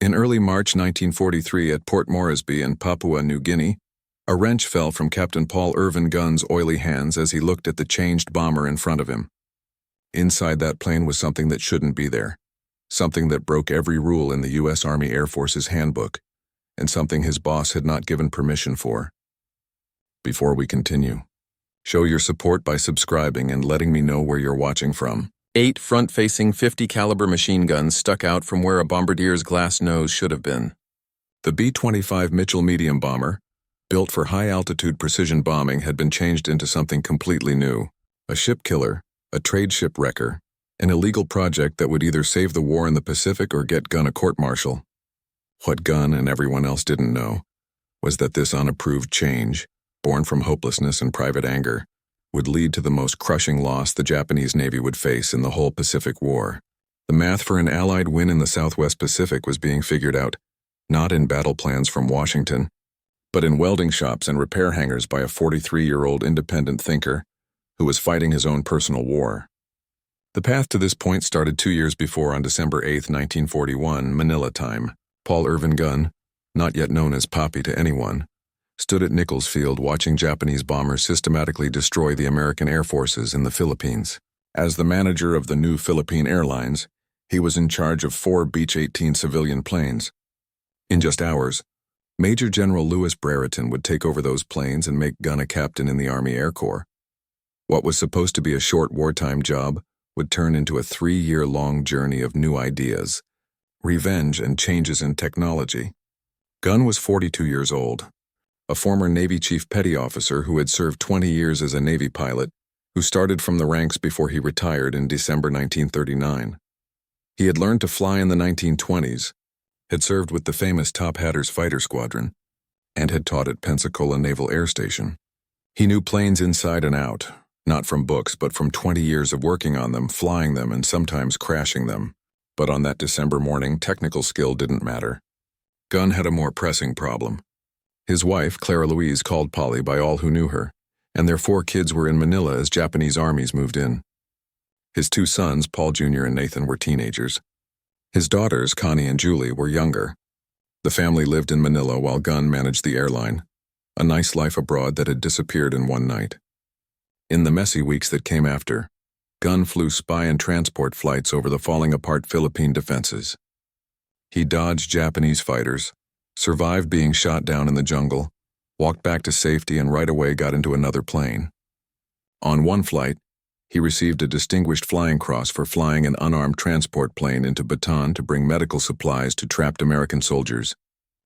In early March 1943 at Port Moresby in Papua New Guinea, a wrench fell from Captain Paul Irvin Gunn's oily hands as he looked at the changed bomber in front of him. Inside that plane was something that shouldn't be there, something that broke every rule in the U.S. Army Air Force's handbook, and something his boss had not given permission for. Before we continue, show your support by subscribing and letting me know where you're watching from. 8 front-facing 50-caliber machine guns stuck out from where a bombardier's glass nose should have been. The B-25 Mitchell medium bomber, built for high-altitude precision bombing, had been changed into something completely new. A ship killer, a trade ship wrecker, an illegal project that would either save the war in the Pacific or get Gunn a court-martial. What Gunn and everyone else didn't know was that this unapproved change, born from hopelessness and private anger, would lead to the most crushing loss the Japanese Navy would face in the whole Pacific War. The math for an Allied win in the Southwest Pacific was being figured out, not in battle plans from Washington, but in welding shops and repair hangars by a 43-year-old independent thinker who was fighting his own personal war. The path to this point started 2 years before on December 8, 1941, Manila time. Paul Irvin Gunn, not yet known as Papi to anyone, stood at Nichols Field watching Japanese bombers systematically destroy the American Air Forces in the Philippines. As the manager of the new Philippine Airlines, he was in charge of 4 Beech-18 civilian planes. In just hours, Major General Louis Brereton would take over those planes and make Gunn a captain in the Army Air Corps. What was supposed to be a short wartime job would turn into a 3-year-long journey of new ideas, revenge, and changes in technology. Gunn was 42 years old, a former Navy Chief Petty Officer who had served 20 years as a Navy pilot, who started from the ranks before he retired in December 1939. He had learned to fly in the 1920s, had served with the famous Top Hatters Fighter Squadron, and had taught at Pensacola Naval Air Station. He knew planes inside and out, not from books but from 20 years of working on them, flying them, and sometimes crashing them. But on that December morning, technical skill didn't matter. Gunn had a more pressing problem. His wife, Clara Louise, called Polly by all who knew her, and their 4 kids were in Manila as Japanese armies moved in. His 2 sons, Paul Jr. and Nathan, were teenagers. His daughters, Connie and Julie, were younger. The family lived in Manila while Gunn managed the airline, a nice life abroad that had disappeared in one night. In the messy weeks that came after, Gunn flew spy and transport flights over the falling-apart Philippine defenses. He dodged Japanese fighters, survived being shot down in the jungle, walked back to safety, and right away got into another plane. On one flight, he received a Distinguished Flying Cross for flying an unarmed transport plane into Bataan to bring medical supplies to trapped American soldiers,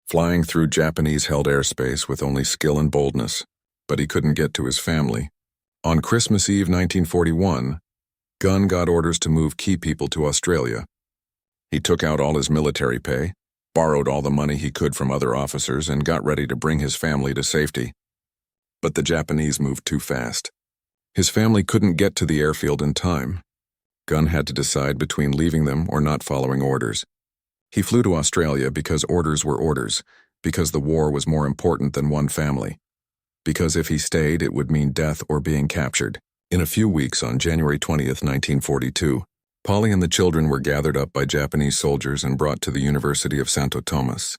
flying through Japanese-held airspace with only skill and boldness, but he couldn't get to his family. On Christmas Eve 1941, Gunn got orders to move key people to Australia. He took out all his military pay, borrowed all the money he could from other officers, and got ready to bring his family to safety. But the Japanese moved too fast. His family couldn't get to the airfield in time. Gunn had to decide between leaving them or not following orders. He flew to Australia because orders were orders, because the war was more important than one family, because if he stayed it would mean death or being captured. In a few weeks, on January 20th, 1942, Polly and the children were gathered up by Japanese soldiers and brought to the University of Santo Tomas,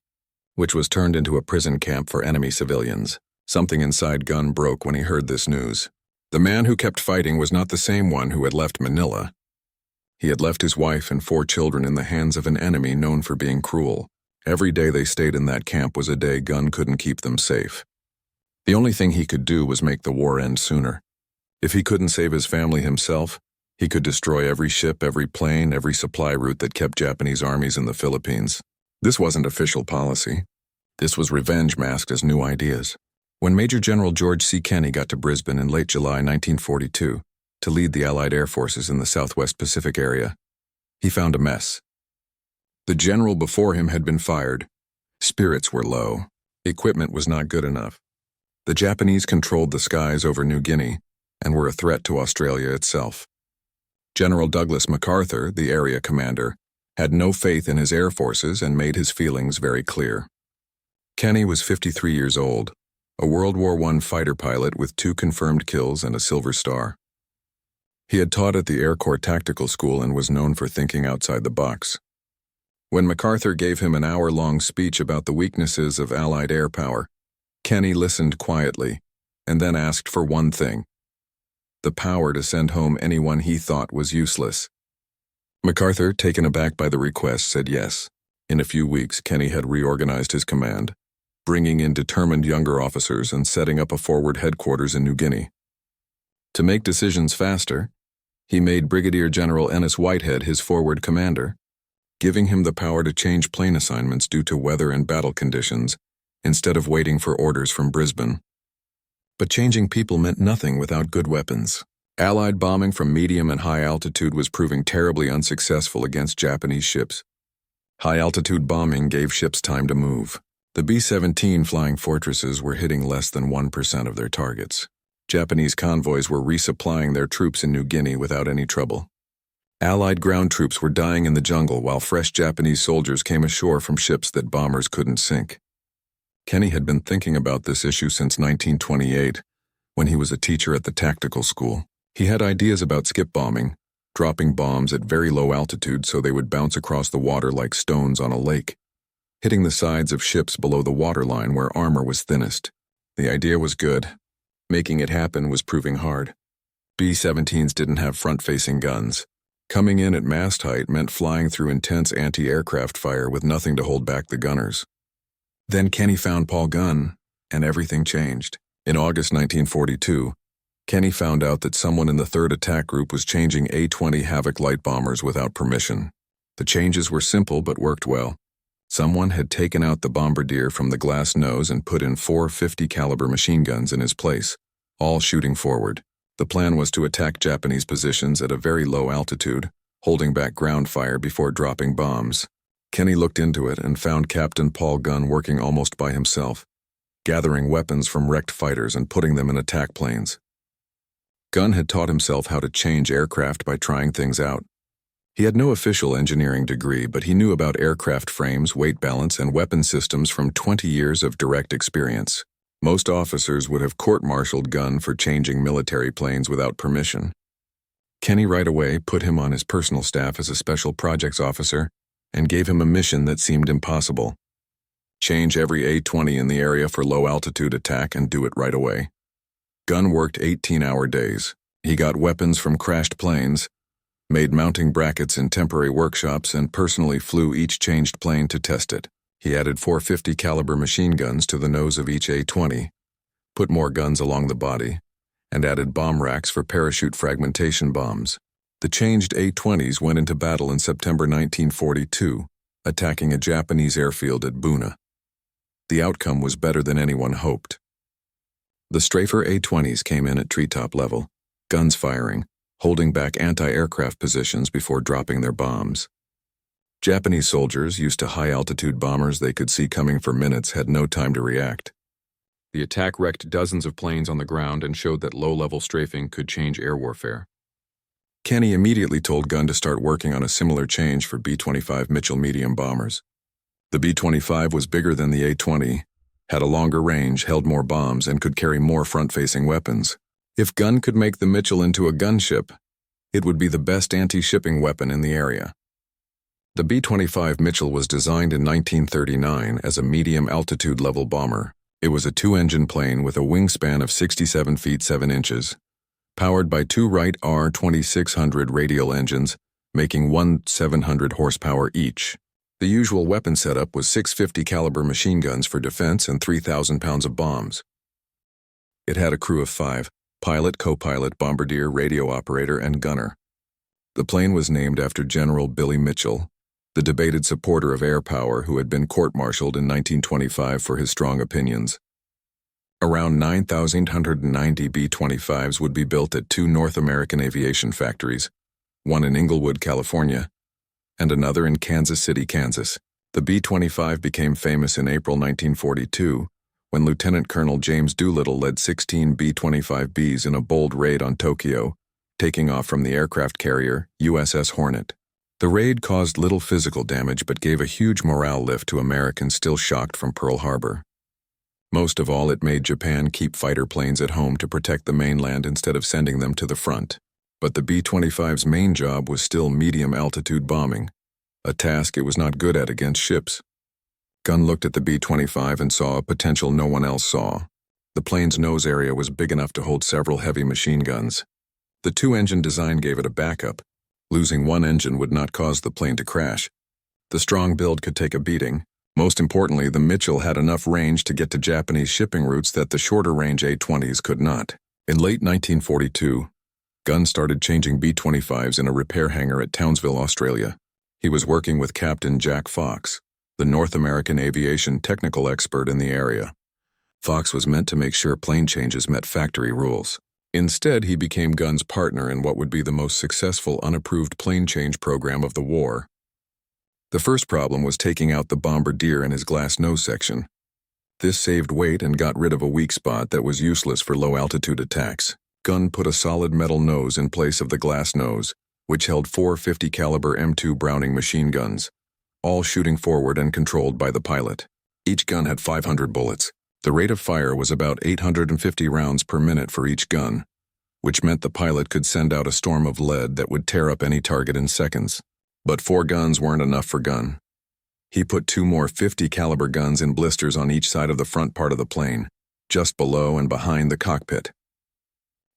which was turned into a prison camp for enemy civilians. Something inside Gunn broke when he heard this news. The man who kept fighting was not the same one who had left Manila. He had left his wife and 4 children in the hands of an enemy known for being cruel. Every day they stayed in that camp was a day Gunn couldn't keep them safe. The only thing he could do was make the war end sooner. If he couldn't save his family himself, he could destroy every ship, every plane, every supply route that kept Japanese armies in the Philippines. This wasn't official policy. This was revenge masked as new ideas. When Major General George C. Kenney got to Brisbane in late July 1942 to lead the Allied Air Forces in the Southwest Pacific area, he found a mess. The general before him had been fired. Spirits were low. Equipment was not good enough. The Japanese controlled the skies over New Guinea and were a threat to Australia itself. General Douglas MacArthur, the area commander, had no faith in his air forces and made his feelings very clear. Kenney was 53 years old, a World War I fighter pilot with 2 confirmed kills and a Silver Star. He had taught at the Air Corps Tactical School and was known for thinking outside the box. When MacArthur gave him an hour-long speech about the weaknesses of Allied air power, Kenny listened quietly and then asked for one thing: the power to send home anyone he thought was useless. MacArthur, taken aback by the request, said yes. In a few weeks, Kenny had reorganized his command, bringing in determined younger officers and setting up a forward headquarters in New Guinea. To make decisions faster, he made Brigadier General Ennis Whitehead his forward commander, giving him the power to change plane assignments due to weather and battle conditions instead of waiting for orders from Brisbane. But changing people meant nothing without good weapons. Allied bombing from medium and high altitude was proving terribly unsuccessful against Japanese ships. High-altitude bombing gave ships time to move. The B-17 flying fortresses were hitting less than 1% of their targets. Japanese convoys were resupplying their troops in New Guinea without any trouble. Allied ground troops were dying in the jungle while fresh Japanese soldiers came ashore from ships that bombers couldn't sink. Kenny had been thinking about this issue since 1928, when he was a teacher at the tactical school. He had ideas about skip bombing, dropping bombs at very low altitude so they would bounce across the water like stones on a lake, hitting the sides of ships below the waterline where armor was thinnest. The idea was good. Making it happen was proving hard. B-17s didn't have front-facing guns. Coming in at mast height meant flying through intense anti-aircraft fire with nothing to hold back the gunners. Then Kenny found Paul Gunn, and everything changed. In August 1942, Kenny found out that someone in the 3rd Attack Group was changing A-20 Havoc light bombers without permission. The changes were simple but worked well. Someone had taken out the bombardier from the glass nose and put in 4 50 caliber machine guns in his place, all shooting forward. The plan was to attack Japanese positions at a very low altitude, holding back ground fire before dropping bombs. Kenny looked into it and found Captain Paul Gunn working almost by himself, gathering weapons from wrecked fighters and putting them in attack planes. Gunn had taught himself how to change aircraft by trying things out. He had no official engineering degree, but he knew about aircraft frames, weight balance, and weapon systems from 20 years of direct experience. Most officers would have court-martialed Gunn for changing military planes without permission. Kenny right away put him on his personal staff as a special projects officer and gave him a mission that seemed impossible: change every A-20 in the area for low-altitude attack and do it right away. Gunn worked 18-hour days. He got weapons from crashed planes, made mounting brackets in temporary workshops, and personally flew each changed plane to test it. He added 4 50 caliber machine guns to the nose of each A-20, put more guns along the body, and added bomb racks for parachute fragmentation bombs. The changed A-20s went into battle in September 1942, attacking a Japanese airfield at Buna. The outcome was better than anyone hoped. The strafer A-20s came in at treetop level, guns firing, holding back anti-aircraft positions before dropping their bombs. Japanese soldiers, used to high-altitude bombers they could see coming for minutes, had no time to react. The attack wrecked dozens of planes on the ground and showed that low-level strafing could change air warfare. Kenny immediately told Gunn to start working on a similar change for B-25 Mitchell medium bombers. The B-25 was bigger than the A-20, had a longer range, held more bombs, and could carry more front-facing weapons. If Gunn could make the Mitchell into a gunship, it would be the best anti-shipping weapon in the area. The B-25 Mitchell was designed in 1939 as a medium-altitude level bomber. It was a 2-engine plane with a wingspan of 67 feet 7 inches, powered by 2 Wright R-2600 radial engines, making 1 700 horsepower each. The usual weapon setup was 6 50 caliber machine guns for defense and 3,000 pounds of bombs. It had a crew of 5, pilot, co-pilot, bombardier, radio operator, and gunner. The plane was named after General Billy Mitchell, the debated supporter of air power who had been court-martialed in 1925 for his strong opinions. Around 9,190 B-25s would be built at 2 North American aviation factories, one in Inglewood, California, and another in Kansas City, Kansas. The B-25 became famous in April 1942 when Lieutenant Colonel James Doolittle led 16 B-25Bs in a bold raid on Tokyo, taking off from the aircraft carrier USS Hornet. The raid caused little physical damage but gave a huge morale lift to Americans still shocked from Pearl Harbor. Most of all, it made Japan keep fighter planes at home to protect the mainland instead of sending them to the front. But the B-25's main job was still medium-altitude bombing. a task it was not good at against ships. Gunn looked at the B-25 and saw a potential no one else saw. The plane's nose area was big enough to hold several heavy machine guns. The two-engine design gave it a backup. Losing one engine would not cause the plane to crash. The strong build could take a beating. Most importantly, the Mitchell had enough range to get to Japanese shipping routes that the shorter-range A-20s could not. In late 1942, Gunn started changing B-25s in a repair hangar at Townsville, Australia. He was working with Captain Jack Fox, the North American aviation technical expert in the area. Fox was meant to make sure plane changes met factory rules. Instead, he became Gunn's partner in what would be the most successful unapproved plane change program of the war. The first problem was taking out the bombardier in his glass nose section. This saved weight and got rid of a weak spot that was useless for low-altitude attacks. Gunn put a solid metal nose in place of the glass nose, which held 4 50 caliber M2 Browning machine guns, all shooting forward and controlled by the pilot. Each gun had 500 bullets. The rate of fire was about 850 rounds per minute for each gun, which meant the pilot could send out a storm of lead that would tear up any target in seconds. But 4 guns weren't enough for Gunn. He put 2 more 50 caliber guns in blisters on each side of the front part of the plane, just below and behind the cockpit.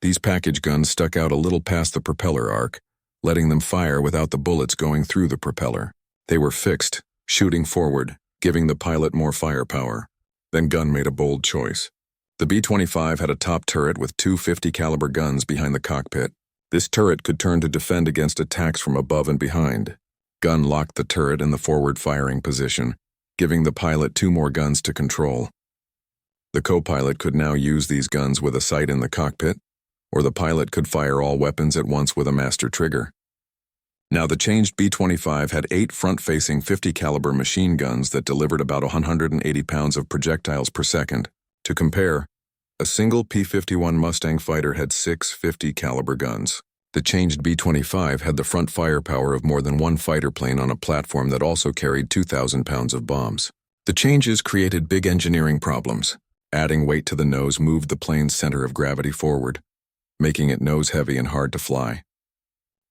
These package guns stuck out a little past the propeller arc, letting them fire without the bullets going through the propeller. They were fixed, shooting forward, giving the pilot more firepower. Then Gunn made a bold choice. The B-25 had a top turret with 2 50 caliber guns behind the cockpit. This turret could turn to defend against attacks from above and behind. Gunn locked the turret in the forward firing position, giving the pilot 2 more guns to control. The co-pilot could now use these guns with a sight in the cockpit, or the pilot could fire all weapons at once with a master trigger. Now the changed B-25 had 8 front-facing 50 caliber machine guns that delivered about 180 pounds of projectiles per second. To compare, a single P-51 Mustang fighter had 6 50 caliber guns. The changed B-25 had the front firepower of more than one fighter plane on a platform that also carried 2,000 pounds of bombs. The changes created big engineering problems. Adding weight to the nose moved the plane's center of gravity forward, making it nose-heavy and hard to fly.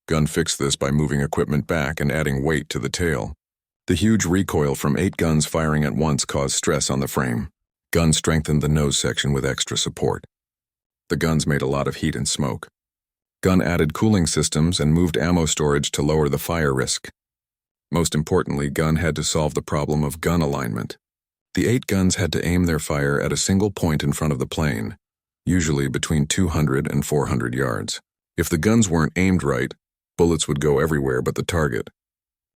Gunn fixed this by moving equipment back and adding weight to the tail. The huge recoil from 8 guns firing at once caused stress on the frame. Gunn strengthened the nose section with extra support. The guns made a lot of heat and smoke. Gunn added cooling systems and moved ammo storage to lower the fire risk. Most importantly, Gunn had to solve the problem of gun alignment. The 8 guns had to aim their fire at a single point in front of the plane, usually between 200 and 400 yards. If the guns weren't aimed right, bullets would go everywhere but the target.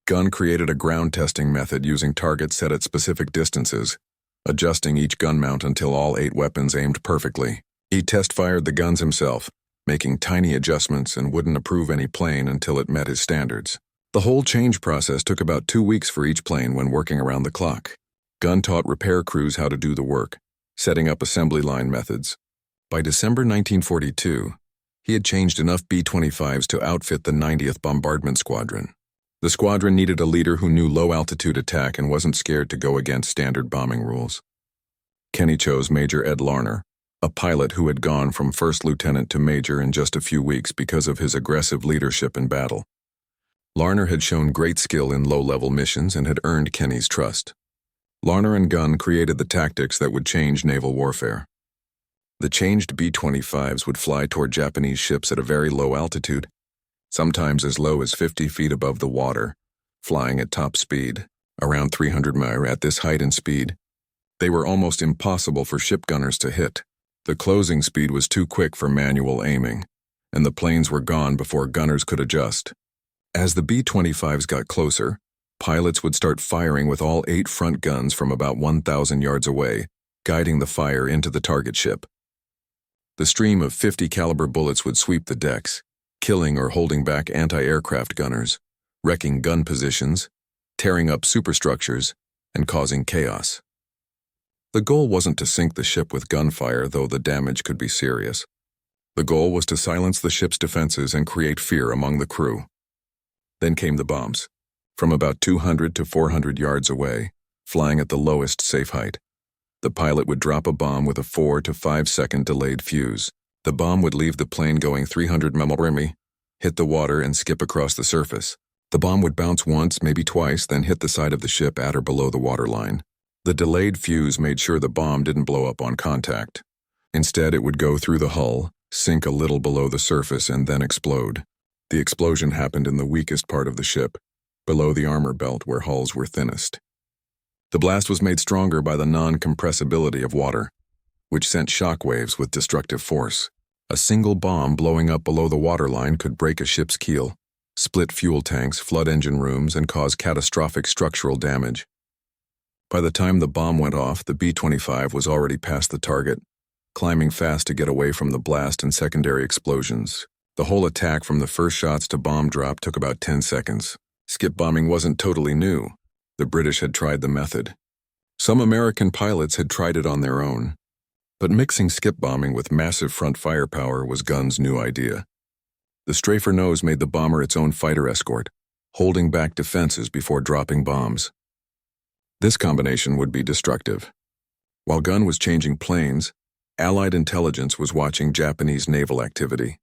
Gunn created a ground testing method using targets set at specific distances, adjusting each gun mount until all 8 weapons aimed perfectly. He test-fired the guns himself, making tiny adjustments, and wouldn't approve any plane until it met his standards. The whole change process took about 2 weeks for each plane when working around the clock. Gunn taught repair crews how to do the work, setting up assembly line methods. By December 1942, he had changed enough B-25s to outfit the 90th Bombardment Squadron. The squadron needed a leader who knew low-altitude attack and wasn't scared to go against standard bombing rules. Kenny chose Major Ed Larner, a pilot who had gone from first lieutenant to major in just a few weeks because of his aggressive leadership in battle. Larner had shown great skill in low-level missions and had earned Kenny's trust. Larner and Gunn created the tactics that would change naval warfare. The changed B-25s would fly toward Japanese ships at a very low altitude, sometimes as low as 50 feet above the water, flying at top speed, around 300 miles at this height and speed. They were almost impossible for ship gunners to hit. The closing speed was too quick for manual aiming, and the planes were gone before gunners could adjust. As the B-25s got closer, pilots would start firing with all 8 front guns from about 1,000 yards away, guiding the fire into the target ship. The stream of 50 caliber bullets would sweep the decks, killing or holding back anti-aircraft gunners, wrecking gun positions, tearing up superstructures, and causing chaos. The goal wasn't to sink the ship with gunfire, though the damage could be serious. The goal was to silence the ship's defenses and create fear among the crew. Then came the bombs, from about 200 to 400 yards away, flying at the lowest safe height. The pilot would drop a bomb with a 4 to 5 second delayed fuse. The bomb would leave the plane going 300 mph, hit the water and skip across the surface. The bomb would bounce once, maybe twice, then hit the side of the ship at or below the waterline. The delayed fuse made sure the bomb didn't blow up on contact. Instead, it would go through the hull, sink a little below the surface, and then explode. The explosion happened in the weakest part of the ship, below the armor belt where hulls were thinnest. The blast was made stronger by the non-compressibility of water, which sent shock waves with destructive force. A single bomb blowing up below the waterline could break a ship's keel, split fuel tanks, flood engine rooms, and cause catastrophic structural damage. By the time the bomb went off, the B-25 was already past the target, climbing fast to get away from the blast and secondary explosions. The whole attack from the first shots to bomb drop took about 10 seconds. Skip bombing wasn't totally new. The British had tried the method. Some American pilots had tried it on their own. But mixing skip bombing with massive front firepower was Gunn's new idea. The strafer nose made the bomber its own fighter escort, holding back defenses before dropping bombs. This combination would be destructive. While Gunn was changing planes, Allied intelligence was watching Japanese naval activity.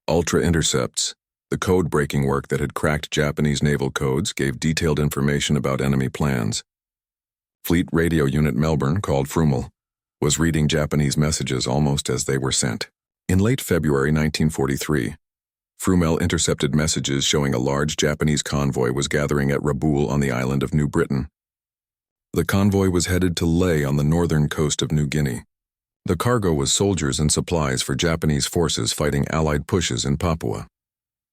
Ultra intercepts, the code-breaking work that had cracked Japanese naval codes, gave detailed information about enemy plans. Fleet Radio Unit Melbourne, called Frumel, was reading Japanese messages almost as they were sent. In late February 1943, Frumel intercepted messages showing a large Japanese convoy was gathering at Rabaul on the island of New Britain. The convoy was headed to Lae on the northern coast of New Guinea. The cargo was soldiers and supplies for Japanese forces fighting Allied pushes in Papua.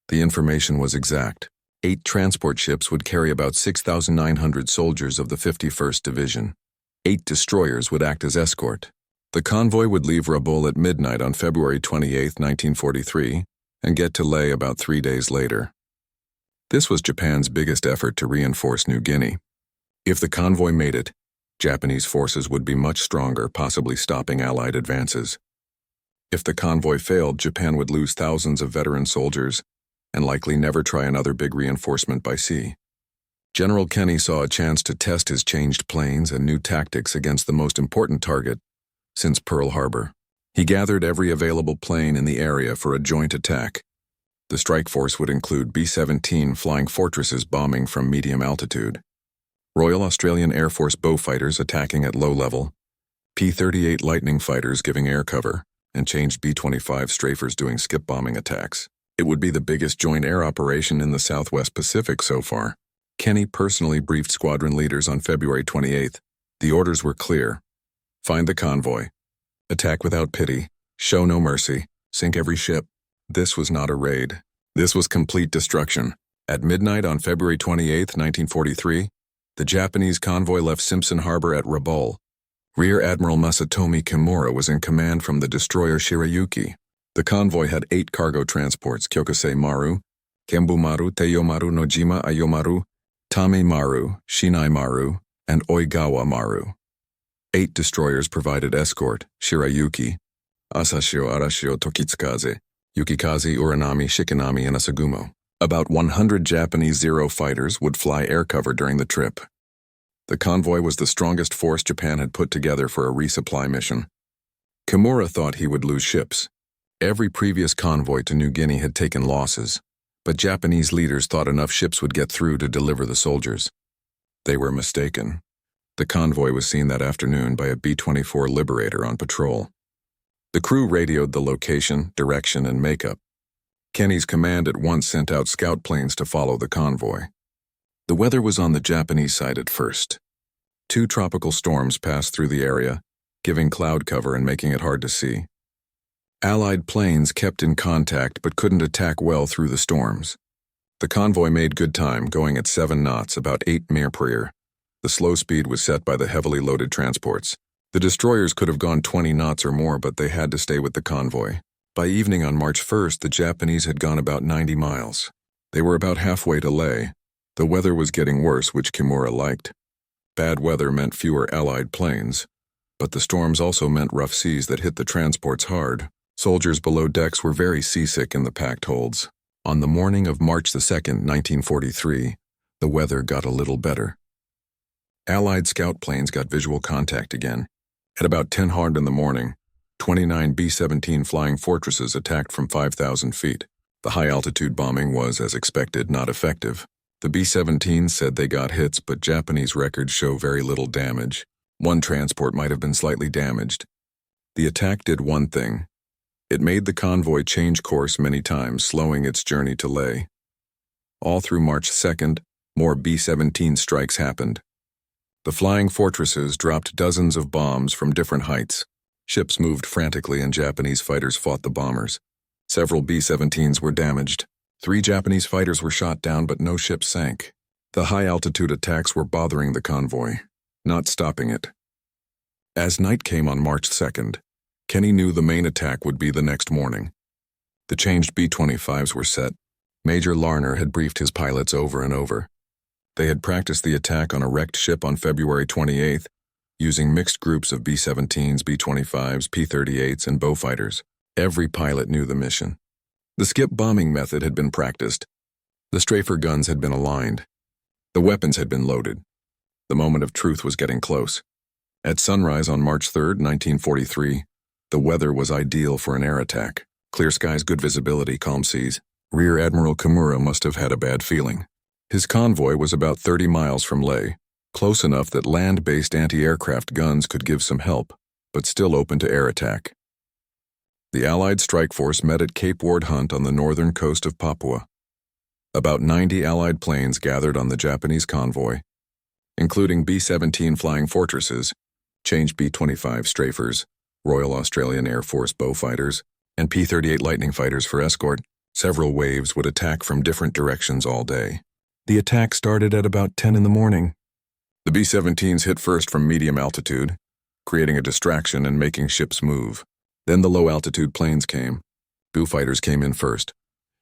The information was exact. 8 transport ships would carry about 6,900 soldiers of the 51st Division. 8 destroyers would act as escort. The convoy would leave Rabaul at midnight on February 28, 1943, and get to Lae about 3 days later. This was Japan's biggest effort to reinforce New Guinea. If the convoy made it, Japanese forces would be much stronger, possibly stopping Allied advances. If the convoy failed, Japan would lose thousands of veteran soldiers and likely never try another big reinforcement by sea. General Kenny saw a chance to test his changed planes and new tactics against the most important target since Pearl Harbor. He gathered every available plane in the area for a joint attack. The strike force would include B-17 Flying Fortresses bombing from medium altitude, Royal Australian Air Force Beaufighters attacking at low level, P-38 Lightning fighters giving air cover, and changed B-25 strafers doing skip bombing attacks. It would be the biggest joint air operation in the Southwest Pacific so far. Kenny personally briefed squadron leaders on February 28th. The orders were clear. Find the convoy. Attack without pity. Show no mercy. Sink every ship. This was not a raid. This was complete destruction. At midnight on February 28, 1943, the Japanese convoy left Simpson Harbor at Rabaul. Rear Admiral Masatomi Kimura was in command from the destroyer Shirayuki. The convoy had 8 cargo transports: Kyokusei Maru, Kembu Maru, Teiyomaru, Nojima Ayomaru, Tame Maru, Shinai Maru, and Oigawa Maru. 8 destroyers provided escort: Shirayuki, Asashio, Arashio, Tokitsukaze, Yukikaze, Uranami, Shikinami, and Asagumo. About 100 Japanese Zero fighters would fly air cover during the trip. The convoy was the strongest force Japan had put together for a resupply mission. Kimura thought he would lose ships. Every previous convoy to New Guinea had taken losses, but Japanese leaders thought enough ships would get through to deliver the soldiers. They were mistaken. The convoy was seen that afternoon by a B-24 Liberator on patrol. The crew radioed the location, direction, and makeup. Kenny's command at once sent out scout planes to follow the convoy. The weather was on the Japanese side at first. 2 tropical storms passed through the area, giving cloud cover and making it hard to see. Allied planes kept in contact but couldn't attack well through the storms. The convoy made good time, going at 7 knots, about 8 miles per hour. The slow speed was set by the heavily loaded transports. The destroyers could have gone 20 knots or more, but they had to stay with the convoy. By evening on March 1st, the Japanese had gone about 90 miles. They were about halfway to Lae. The weather was getting worse, which Kimura liked. Bad weather meant fewer Allied planes, but the storms also meant rough seas that hit the transports hard. Soldiers below decks were very seasick in the packed holds. On the morning of March 2nd, 1943, the weather got a little better. Allied scout planes got visual contact again. At about 10 hard in the morning, 29 B-17 Flying Fortresses attacked from 5,000 feet. The high-altitude bombing was, as expected, not effective. The B-17s said they got hits, but Japanese records show very little damage. One transport might have been slightly damaged. The attack did one thing. It made the convoy change course many times, slowing its journey to Leh. All through March 2nd, more B-17 strikes happened. The flying fortresses dropped dozens of bombs from different heights. Ships moved frantically and Japanese fighters fought the bombers. Several B-17s were damaged. 3 Japanese fighters were shot down, but no ship sank. The high-altitude attacks were bothering the convoy, not stopping it. As night came on March 2nd, Kenny knew the main attack would be the next morning. The changed B-25s were set. Major Larner had briefed his pilots over and over. They had practiced the attack on a wrecked ship on February 28th, using mixed groups of B-17s, B-25s, P-38s, and Beaufighters. Every pilot knew the mission. The skip bombing method had been practiced. The strafer guns had been aligned. The weapons had been loaded. The moment of truth was getting close. At sunrise on March 3rd, 1943, the weather was ideal for an air attack. Clear skies, good visibility, calm seas. Rear Admiral Kimura must have had a bad feeling. His convoy was about 30 miles from Leh, close enough that land-based anti-aircraft guns could give some help, but still open to air attack. The Allied strike force met at Cape Ward Hunt on the northern coast of Papua. About 90 Allied planes gathered on the Japanese convoy, including B-17 flying fortresses, changed B-25 strafers, Royal Australian Air Force Beaufighters, and P-38 Lightning fighters for escort. Several waves would attack from different directions all day. The attack started at about 10 in the morning. The B-17s hit first from medium altitude, creating a distraction and making ships move. Then the low-altitude planes came. Beaufighters came in first,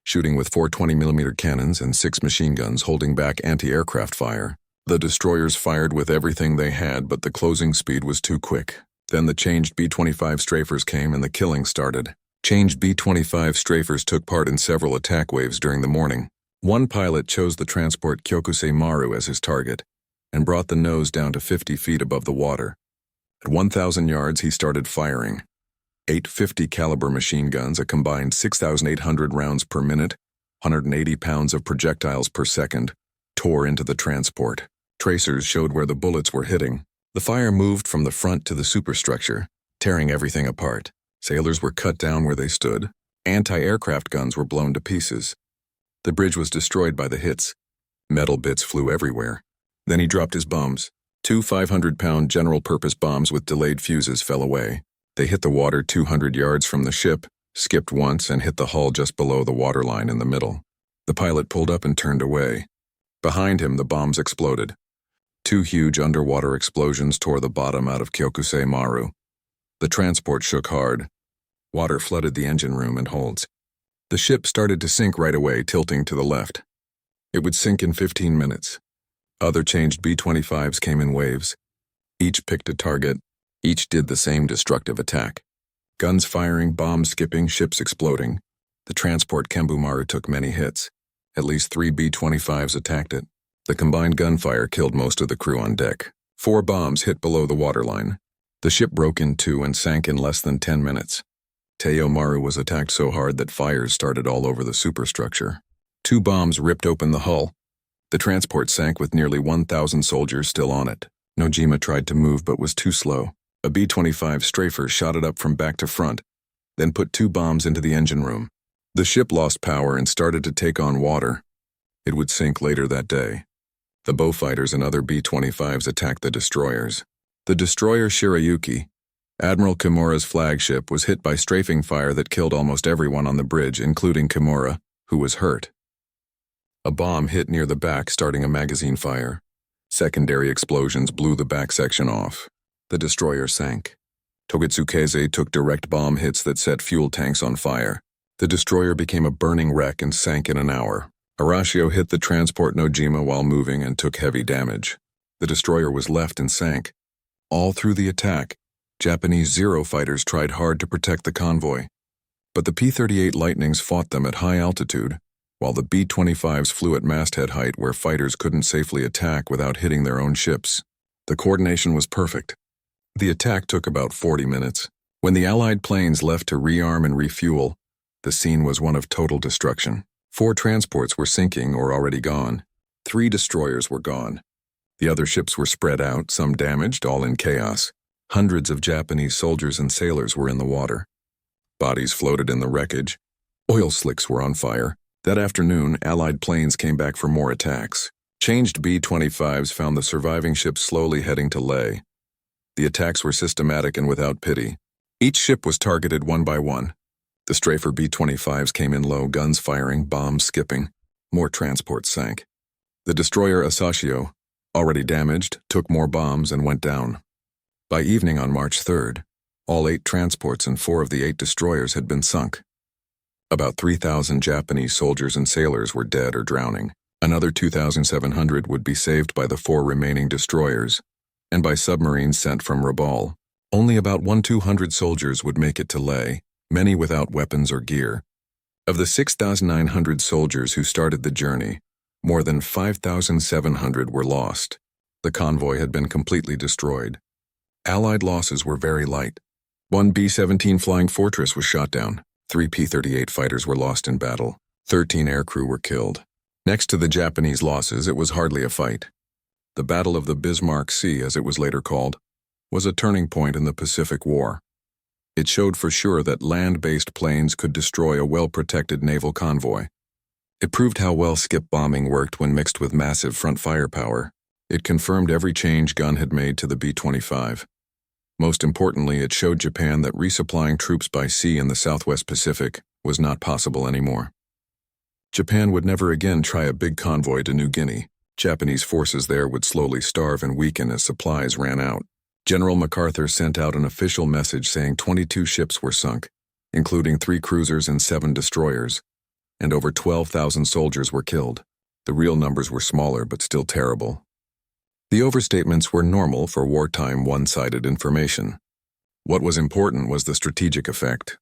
shooting with 4 20mm cannons and 6 machine guns holding back anti-aircraft fire. The destroyers fired with everything they had, but the closing speed was too quick. Then the changed B-25 strafers came and the killing started. Changed B-25 strafers took part in several attack waves during the morning. One pilot chose the transport Kyokusei Maru as his target and brought the nose down to 50 feet above the water. At 1,000 yards, he started firing. 8 50 caliber machine guns, a combined 6,800 rounds per minute, 180 pounds of projectiles per second, tore into the transport. Tracers showed where the bullets were hitting. The fire moved from the front to the superstructure, tearing everything apart. Sailors were cut down where they stood. Anti-aircraft guns were blown to pieces. The bridge was destroyed by the hits. Metal bits flew everywhere. Then he dropped his bombs. 2 500-pound general-purpose bombs with delayed fuses fell away. They hit the water 200 yards from the ship, skipped once, and hit the hull just below the waterline in the middle. The pilot pulled up and turned away. Behind him, the bombs exploded. 2 huge underwater explosions tore the bottom out of Kyokusei Maru. The transport shook hard. Water flooded the engine room and holds. The ship started to sink right away, tilting to the left. It would sink in 15 minutes. Other changed B-25s came in waves. Each picked a target. Each did the same destructive attack. Guns firing, bombs skipping, ships exploding. The transport Kembu Maru took many hits. At least 3 B-25s attacked it. The combined gunfire killed most of the crew on deck. 4 bombs hit below the waterline. The ship broke in 2 and sank in less than 10 minutes. Teiyo Maru was attacked so hard that fires started all over the superstructure. 2 bombs ripped open the hull. The transport sank with nearly 1,000 soldiers still on it. Nojima tried to move but was too slow. A B-25 strafer shot it up from back to front, then put 2 bombs into the engine room. The ship lost power and started to take on water. It would sink later that day. The Beaufighters and other B-25s attacked the destroyers. The destroyer Shirayuki, Admiral Kimura's flagship, was hit by strafing fire that killed almost everyone on the bridge, including Kimura, who was hurt. A bomb hit near the back, starting a magazine fire. Secondary explosions blew the back section off. The destroyer sank. Togetsukeze took direct bomb hits that set fuel tanks on fire. The destroyer became a burning wreck and sank in an hour. Arashio hit the transport Nojima while moving and took heavy damage. The destroyer was left and sank. All through the attack, Japanese Zero fighters tried hard to protect the convoy, but the P-38 Lightnings fought them at high altitude, while the B-25s flew at masthead height where fighters couldn't safely attack without hitting their own ships. The coordination was perfect. The attack took about 40 minutes. When the Allied planes left to rearm and refuel, The scene was one of total destruction. 4 transports were sinking or already gone. 3 destroyers were gone. The other ships were spread out, some damaged, all in chaos. Hundreds of Japanese soldiers and sailors were in the water. Bodies floated in the wreckage. Oil slicks were on fire. That afternoon, Allied planes came back for more attacks. Changed B-25s found the surviving ships slowly heading to Leh. The attacks were systematic and without pity. Each ship was targeted one by one. The Strafer B-25s came in low, guns firing, bombs skipping. More transports sank. The destroyer Asashio, already damaged, took more bombs and went down. By evening on March 3rd, all 8 transports and 4 of the 8 destroyers had been sunk. About 3,000 Japanese soldiers and sailors were dead or drowning. Another 2,700 would be saved by the 4 remaining destroyers, and by submarines sent from Rabaul. Only about 1,200 soldiers would make it to Leh, many without weapons or gear. Of the 6,900 soldiers who started the journey, more than 5,700 were lost. The convoy had been completely destroyed. Allied losses were very light. 1 B-17 Flying Fortress was shot down. 3 P-38 fighters were lost in battle. 13 aircrew were killed. Next to the Japanese losses, it was hardly a fight. The Battle of the Bismarck Sea, as it was later called, was a turning point in the Pacific War. It showed for sure that land-based planes could destroy a well-protected naval convoy. It proved how well skip bombing worked when mixed with massive front firepower. It confirmed every change gun had made to the B-25. Most importantly, it showed Japan that resupplying troops by sea in the Southwest Pacific was not possible anymore. Japan would never again try a big convoy to New Guinea. Japanese forces there would slowly starve and weaken as supplies ran out. General MacArthur sent out an official message saying 22 ships were sunk, including 3 cruisers and 7 destroyers, and over 12,000 soldiers were killed. The real numbers were smaller but still terrible. The overstatements were normal for wartime one-sided information. What was important was the strategic effect.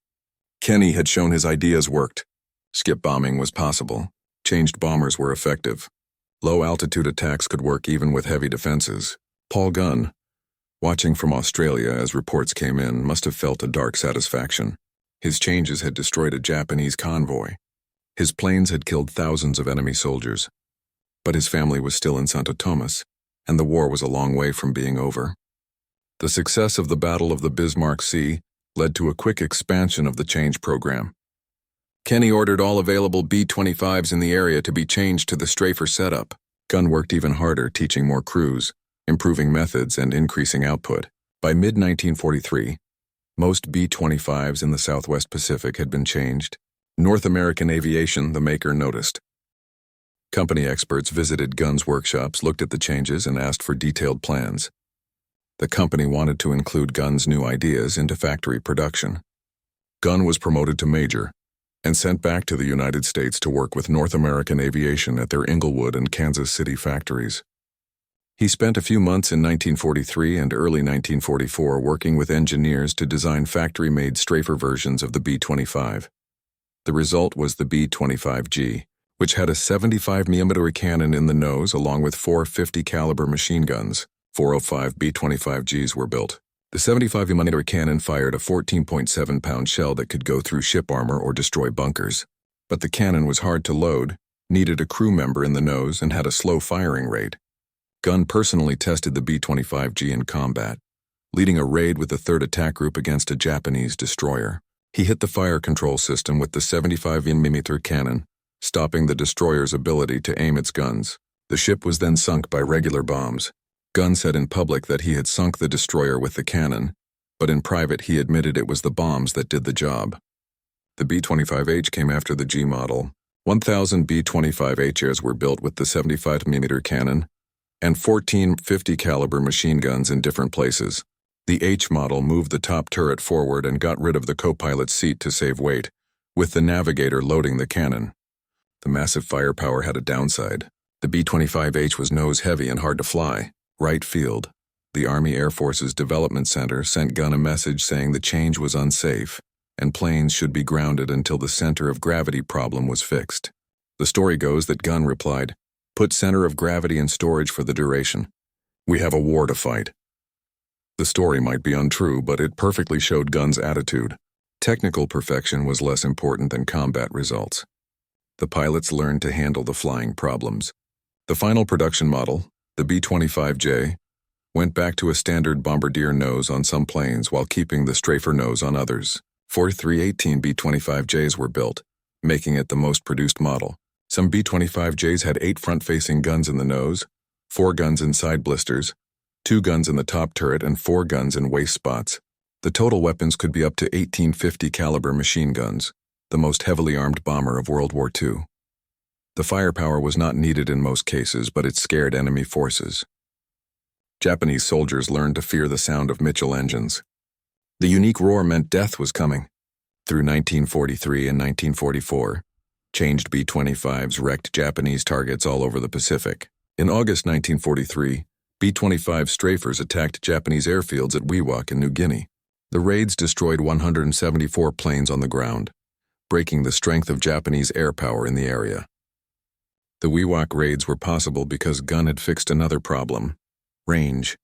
Kenny had shown his ideas worked. Skip bombing was possible. Changed bombers were effective. Low-altitude attacks could work even with heavy defenses. Paul Gunn, watching from Australia as reports came in, must have felt a dark satisfaction. His changes had destroyed a Japanese convoy. His planes had killed thousands of enemy soldiers. But his family was still in Santo Tomas, and the war was a long way from being over. The success of the Battle of the Bismarck Sea led to a quick expansion of the change program. Kenny ordered all available B-25s in the area to be changed to the Strafer setup. Gunn worked even harder, teaching more crews, improving methods, and increasing output. By mid-1943, most B-25s in the Southwest Pacific had been changed. North American Aviation, the maker, noticed. Company experts visited Gunn's workshops, looked at the changes, and asked for detailed plans. The company wanted to include Gunn's new ideas into factory production. Gunn was promoted to major and sent back to the United States to work with North American Aviation at their Inglewood and Kansas City factories. He spent a few months in 1943 and early 1944 working with engineers to design factory-made Strafer versions of the B-25. The result was the B-25G, which had a 75mm cannon in the nose along with 4 50 caliber machine guns. 405 B-25Gs were built. The 75mm cannon fired a 14.7-pound shell that could go through ship armor or destroy bunkers. But the cannon was hard to load, needed a crew member in the nose, and had a slow firing rate. Gunn personally tested the B-25G in combat, leading a raid with the 3rd Attack Group against a Japanese destroyer. He hit the fire control system with the 75mm cannon, stopping the destroyer's ability to aim its guns. The ship was then sunk by regular bombs. Gunn said in public that he had sunk the destroyer with the cannon, but in private he admitted it was the bombs that did the job. The B-25H came after the G model. 1,000 B-25Hs were built with the 75mm cannon and 14 50 caliber machine guns in different places. The H model moved the top turret forward and got rid of the co-pilot's seat to save weight, with the navigator loading the cannon. The massive firepower had a downside. The B-25H was nose-heavy and hard to fly. Wright Field, the Army Air Force's Development Center, sent Gunn a message saying the change was unsafe and planes should be grounded until the center of gravity problem was fixed. The story goes that Gunn replied, "Put center of gravity in storage for the duration. We have a war to fight." The story might be untrue, but it perfectly showed Gunn's attitude. Technical perfection was less important than combat results. The pilots learned to handle the flying problems. The final production model, the B-25J, went back to a standard bombardier nose on some planes while keeping the strafer nose on others. 318 B-25Js were built, making it the most produced model. Some B-25Js had 8 front-facing guns in the nose, 4 guns in side blisters, 2 guns in the top turret, and 4 guns in waist spots. The total weapons could be up to 1850 caliber machine guns, the most heavily armed bomber of World War II. The firepower was not needed in most cases, but it scared enemy forces. Japanese soldiers learned to fear the sound of Mitchell engines. The unique roar meant death was coming. Through 1943 and 1944, changed B-25s wrecked Japanese targets all over the Pacific. In August 1943, B-25 strafers attacked Japanese airfields at Wewak in New Guinea. The raids destroyed 174 planes on the ground, breaking the strength of Japanese air power in the area. The Wewak raids were possible because Gunn had fixed another problem: range.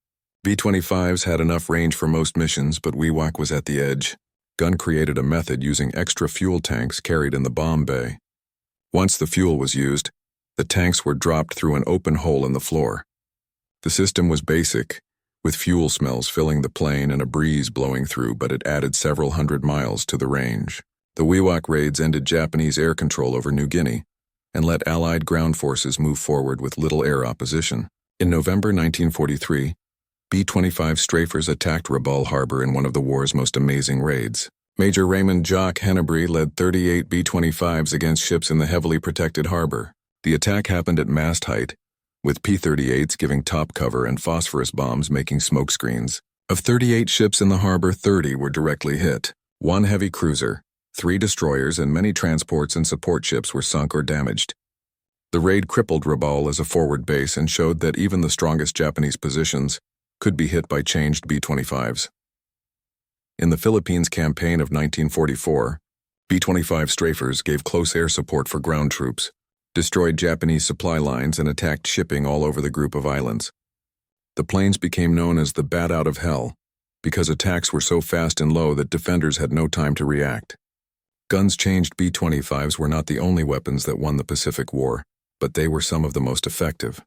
B-25s had enough range for most missions, but Wewak was at the edge. Gunn created a method using extra fuel tanks carried in the bomb bay. Once the fuel was used, the tanks were dropped through an open hole in the floor. The system was basic, with fuel smells filling the plane and a breeze blowing through, but it added several hundred miles to the range. The Wewak raids ended Japanese air control over New Guinea and let Allied ground forces move forward with little air opposition. In November 1943, B-25 strafers attacked Rabaul Harbor in one of the war's most amazing raids. Major Raymond Jacques Hennebrey led 38 B-25s against ships in the heavily protected harbor. The attack happened at mast height, with P-38s giving top cover and phosphorus bombs making smoke screens. Of 38 ships in the harbor, 30 were directly hit. 1 heavy cruiser, 3 destroyers, and many transports and support ships were sunk or damaged. The raid crippled Rabaul as a forward base and showed that even the strongest Japanese positions could be hit by changed B-25s. In the Philippines campaign of 1944, B-25 strafers gave close air support for ground troops, destroyed Japanese supply lines, and attacked shipping all over the group of islands. The planes became known as the Bat Out of Hell because attacks were so fast and low that defenders had no time to react. Guns changed B-25s were not the only weapons that won the Pacific War, but they were some of the most effective.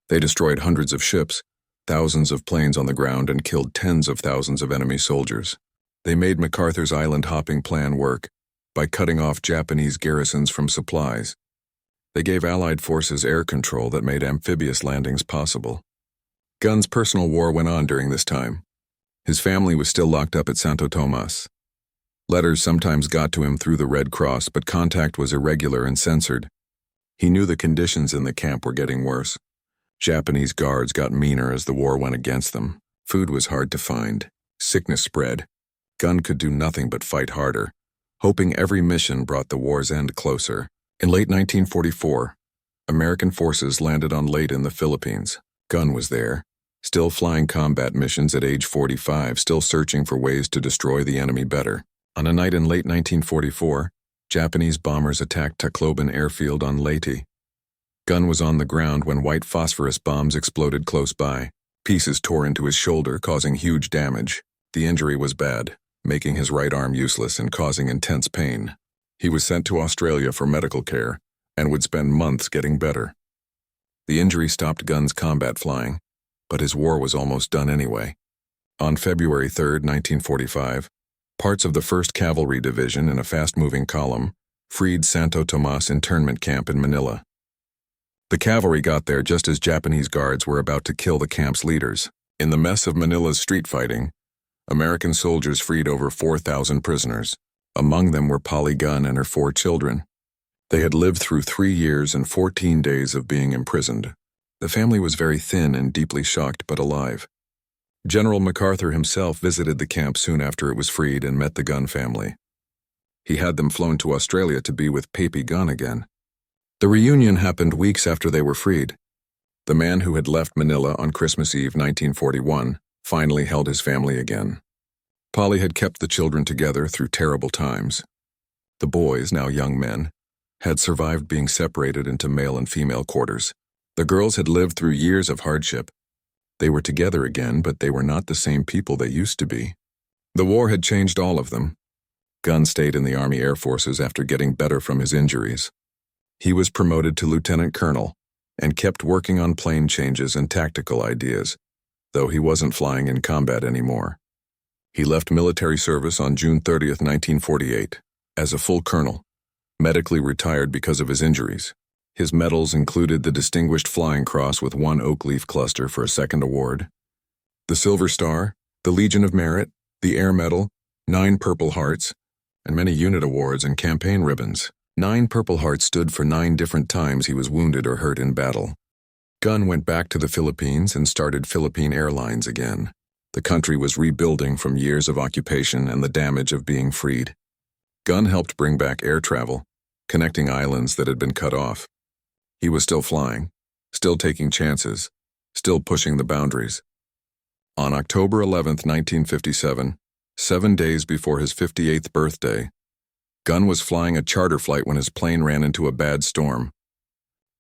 They destroyed hundreds of ships, thousands of planes on the ground, and killed tens of thousands of enemy soldiers. They made MacArthur's island-hopping plan work by cutting off Japanese garrisons from supplies. They gave Allied forces air control that made amphibious landings possible. Gunn's personal war went on during this time. His family was still locked up at Santo Tomas. Letters sometimes got to him through the Red Cross, but contact was irregular and censored. He knew the conditions in the camp were getting worse. Japanese guards got meaner as the war went against them. Food was hard to find. Sickness spread. Gunn could do nothing but fight harder, hoping every mission brought the war's end closer. In late 1944, American forces landed on Leyte in the Philippines. Gunn was there, still flying combat missions at age 45, still searching for ways to destroy the enemy better. On a night in late 1944, Japanese bombers attacked Tacloban airfield on Leyte. Gunn was on the ground when white phosphorus bombs exploded close by. Pieces tore into his shoulder, causing huge damage. The injury was bad, making his right arm useless and causing intense pain. He was sent to Australia for medical care and would spend months getting better. The injury stopped Gunn's combat flying, but his war was almost done anyway. On February 3, 1945, parts of the 1st Cavalry Division in a fast-moving column freed Santo Tomas internment camp in Manila. The cavalry got there just as Japanese guards were about to kill the camp's leaders. In the mess of Manila's street fighting, American soldiers freed over 4,000 prisoners. Among them were Polly Gunn and her 4 children. They had lived through 3 years and 14 days of being imprisoned. The family was very thin and deeply shocked but alive. General MacArthur himself visited the camp soon after it was freed and met the Gunn family. He had them flown to Australia to be with Papy Gunn again. The reunion happened weeks after they were freed. The man who had left Manila on Christmas Eve 1941 finally held his family again. Polly had kept the children together through terrible times. The boys, now young men, had survived being separated into male and female quarters. The girls had lived through years of hardship. They were together again, but they were not the same people they used to be. The war had changed all of them. Gunn stayed in the Army Air Forces after getting better from his injuries. He was promoted to lieutenant colonel and kept working on plane changes and tactical ideas, though he wasn't flying in combat anymore. He left military service on June 30, 1948, as a full colonel, medically retired because of his injuries. His medals included the Distinguished Flying Cross with 1 oak leaf cluster for a second award, the Silver Star, the Legion of Merit, the Air Medal, 9 Purple Hearts, and many unit awards and campaign ribbons. 9 Purple Hearts stood for 9 different times he was wounded or hurt in battle. Gunn went back to the Philippines and started Philippine Airlines again. The country was rebuilding from years of occupation and the damage of being freed. Gunn helped bring back air travel, connecting islands that had been cut off. He was still flying, still taking chances, still pushing the boundaries. On October 11, 1957, 7 days before his 58th birthday, Gunn was flying a charter flight when his plane ran into a bad storm.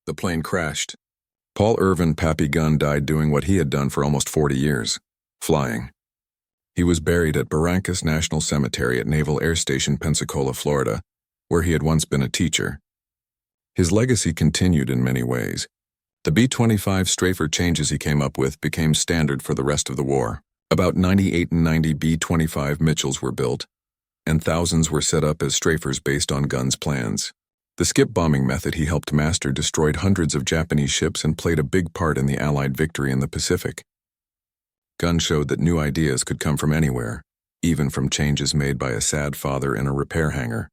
The plane crashed. Paul Irvin "Pappy" Gunn died doing what he had done for almost 40 years, flying. He was buried at Barrancas National Cemetery at Naval Air Station, Pensacola, Florida, where he had once been a teacher. His legacy continued in many ways. The B-25 strafer changes he came up with became standard for the rest of the war. About 98 and 90 B-25 Mitchells were built, and thousands were set up as strafers based on Gunn's plans. The skip bombing method he helped master destroyed hundreds of Japanese ships and played a big part in the Allied victory in the Pacific. Gunn showed that new ideas could come from anywhere, even from changes made by a sad father in a repair hangar.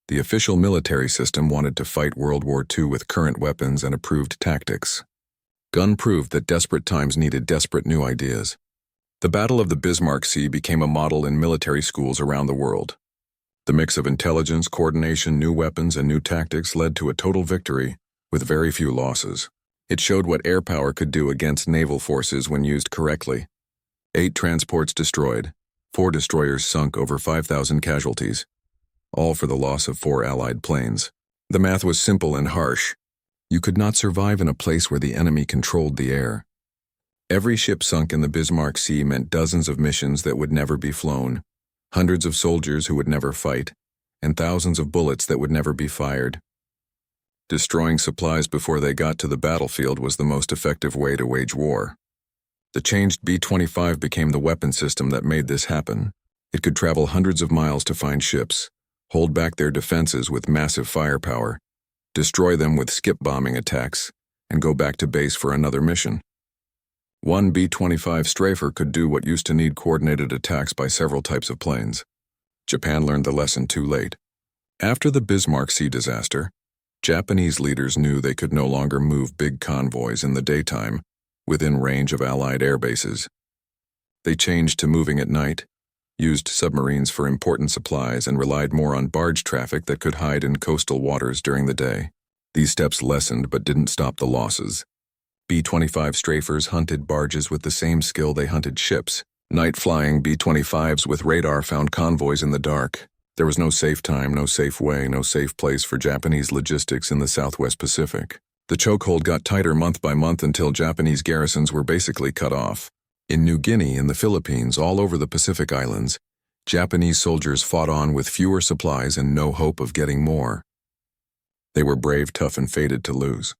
The official military system wanted to fight World War II with current weapons and approved tactics. Gunn proved that desperate times needed desperate new ideas. The Battle of the Bismarck Sea became a model in military schools around the world. The mix of intelligence, coordination, new weapons, and new tactics led to a total victory with very few losses. It showed what air power could do against naval forces when used correctly. 8 transports destroyed, 4 destroyers sunk, over 5,000 casualties, all for the loss of 4 Allied planes. The math was simple and harsh. You could not survive in a place where the enemy controlled the air. Every ship sunk in the Bismarck Sea meant dozens of missions that would never be flown, hundreds of soldiers who would never fight, and thousands of bullets that would never be fired. Destroying supplies before they got to the battlefield was the most effective way to wage war. The changed B-25 became the weapon system that made this happen. It could travel hundreds of miles to find ships, hold back their defenses with massive firepower, destroy them with skip bombing attacks, and go back to base for another mission. One B-25 strafer could do what used to need coordinated attacks by several types of planes. Japan learned the lesson too late. After the Bismarck Sea disaster, Japanese leaders knew they could no longer move big convoys in the daytime within range of Allied air bases. They changed to moving at night, used submarines for important supplies, and relied more on barge traffic that could hide in coastal waters during the day. These steps lessened but didn't stop the losses. B-25 strafers hunted barges with the same skill they hunted ships. Night-flying B-25s with radar found convoys in the dark. There was no safe time, no safe way, no safe place for Japanese logistics in the Southwest Pacific. The chokehold got tighter month by month until Japanese garrisons were basically cut off. In New Guinea, in the Philippines, all over the Pacific Islands, Japanese soldiers fought on with fewer supplies and no hope of getting more. They were brave, tough, and fated to lose.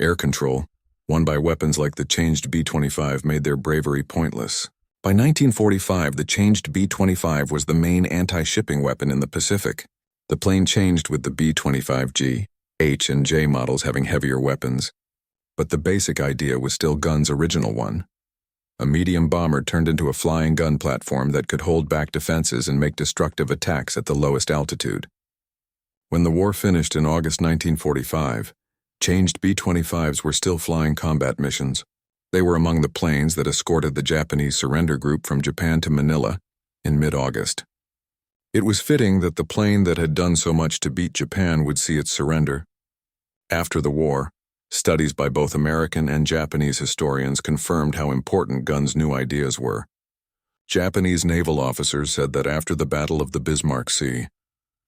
Air control, won by weapons like the changed B-25, made their bravery pointless. By 1945, the changed B-25 was the main anti-shipping weapon in the Pacific. The plane changed with the B-25G, H, and J models having heavier weapons, but the basic idea was still Gunn's original one. A medium bomber turned into a flying gun platform that could hold back defenses and make destructive attacks at the lowest altitude. When the war finished in August 1945, changed B-25s were still flying combat missions. They were among the planes that escorted the Japanese surrender group from Japan to Manila in mid-August. It was fitting that the plane that had done so much to beat Japan would see its surrender. After the war, studies by both American and Japanese historians confirmed how important Gunn's new ideas were. Japanese naval officers said that after the Battle of the Bismarck Sea,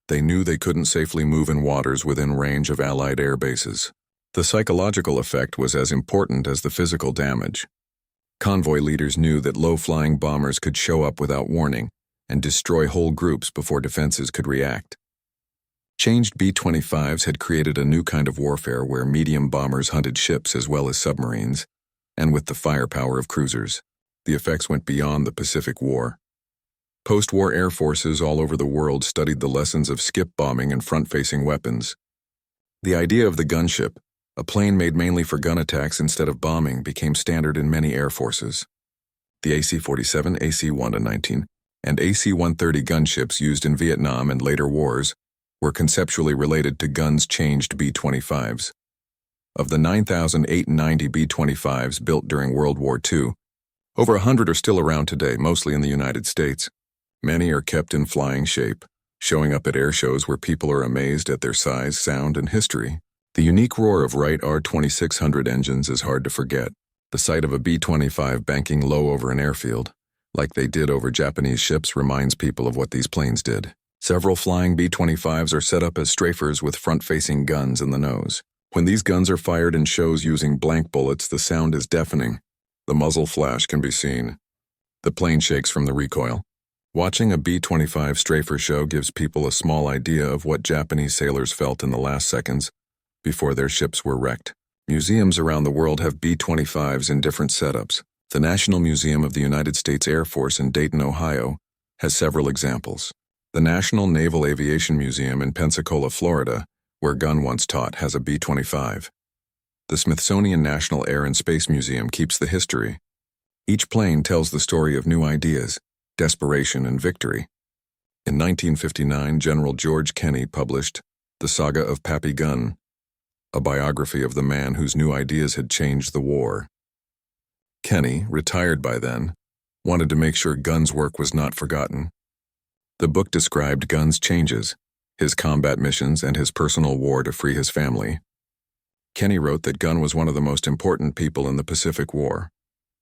they knew they couldn't safely move in waters within range of Allied air bases. The psychological effect was as important as the physical damage. Convoy leaders knew that low-flying bombers could show up without warning and destroy whole groups before defenses could react. Changed B-25s had created a new kind of warfare where medium bombers hunted ships as well as submarines, and with the firepower of cruisers, the effects went beyond the Pacific War. Post-war air forces all over the world studied the lessons of skip bombing and front-facing weapons. The idea of the gunship, a plane made mainly for gun attacks instead of bombing, became standard in many air forces. The AC-47, AC-119, and AC-130 gunships used in Vietnam and later wars were conceptually related to guns changed B-25s. Of the 9,890 B-25s built during World War II, over 100 are still around today, mostly in the United States. Many are kept in flying shape, showing up at air shows where people are amazed at their size, sound, and history. The unique roar of Wright R-2600 engines is hard to forget. The sight of a B-25 banking low over an airfield, like they did over Japanese ships, reminds people of what these planes did. Several flying B-25s are set up as strafers with front-facing guns in the nose. When these guns are fired in shows using blank bullets, the sound is deafening. The muzzle flash can be seen. The plane shakes from the recoil. Watching a B-25 strafer show gives people a small idea of what Japanese sailors felt in the last seconds before their ships were wrecked. Museums around the world have B-25s in different setups. The National Museum of the United States Air Force in Dayton, Ohio, has several examples. The National Naval Aviation Museum in Pensacola, Florida, where Gunn once taught, has a B-25. The Smithsonian National Air and Space Museum keeps the history. Each plane tells the story of new ideas, desperation, and victory. In 1959, General George Kenney published The Saga of Pappy Gunn, a biography of the man whose new ideas had changed the war. Kenney, retired by then, wanted to make sure Gunn's work was not forgotten. The book described Gunn's changes, his combat missions, and his personal war to free his family. Kenney wrote that Gunn was one of the most important people in the Pacific War,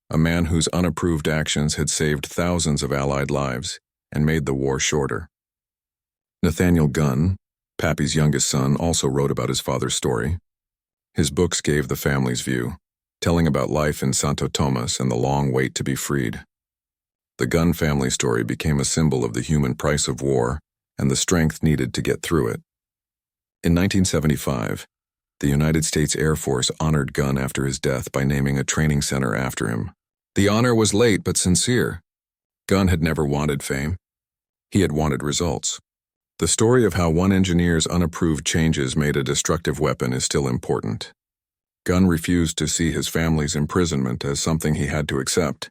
a man whose unapproved actions had saved thousands of Allied lives and made the war shorter. Nathaniel Gunn, Pappy's youngest son, also wrote about his father's story. His books gave the family's view, telling about life in Santo Tomas and the long wait to be freed. The Gunn family story became a symbol of the human price of war and the strength needed to get through it. In 1975, the United States Air Force honored Gunn after his death by naming a training center after him. The honor was late but sincere. Gunn had never wanted fame. He had wanted results. The story of how one engineer's unapproved changes made a destructive weapon is still important. Gunn refused to see his family's imprisonment as something he had to accept.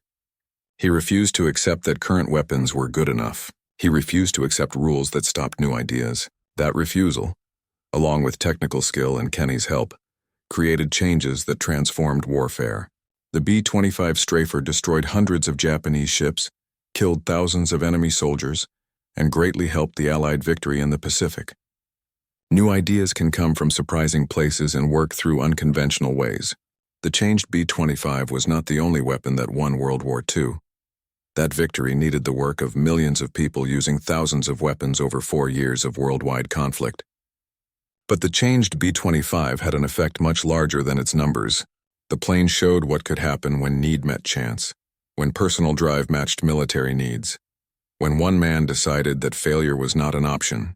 He refused to accept that current weapons were good enough. He refused to accept rules that stopped new ideas. That refusal, along with technical skill and Kenney's help, created changes that transformed warfare. The B-25 strafer destroyed hundreds of Japanese ships, killed thousands of enemy soldiers, and greatly helped the Allied victory in the Pacific. New ideas can come from surprising places and work through unconventional ways. The changed B-25 was not the only weapon that won World War II. That victory needed the work of millions of people using thousands of weapons over 4 years of worldwide conflict. But the changed B-25 had an effect much larger than its numbers. The plane showed what could happen when need met chance, when personal drive matched military needs, when one man decided that failure was not an option.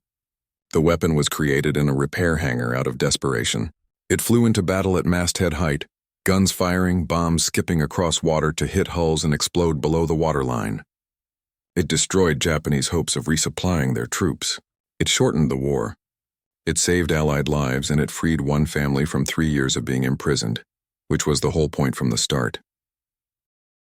The weapon was created in a repair hangar out of desperation. It flew into battle at masthead height, guns firing, bombs skipping across water to hit hulls and explode below the waterline. It destroyed Japanese hopes of resupplying their troops. It shortened the war. It saved Allied lives, and it freed one family from 3 years of being imprisoned, which was the whole point from the start.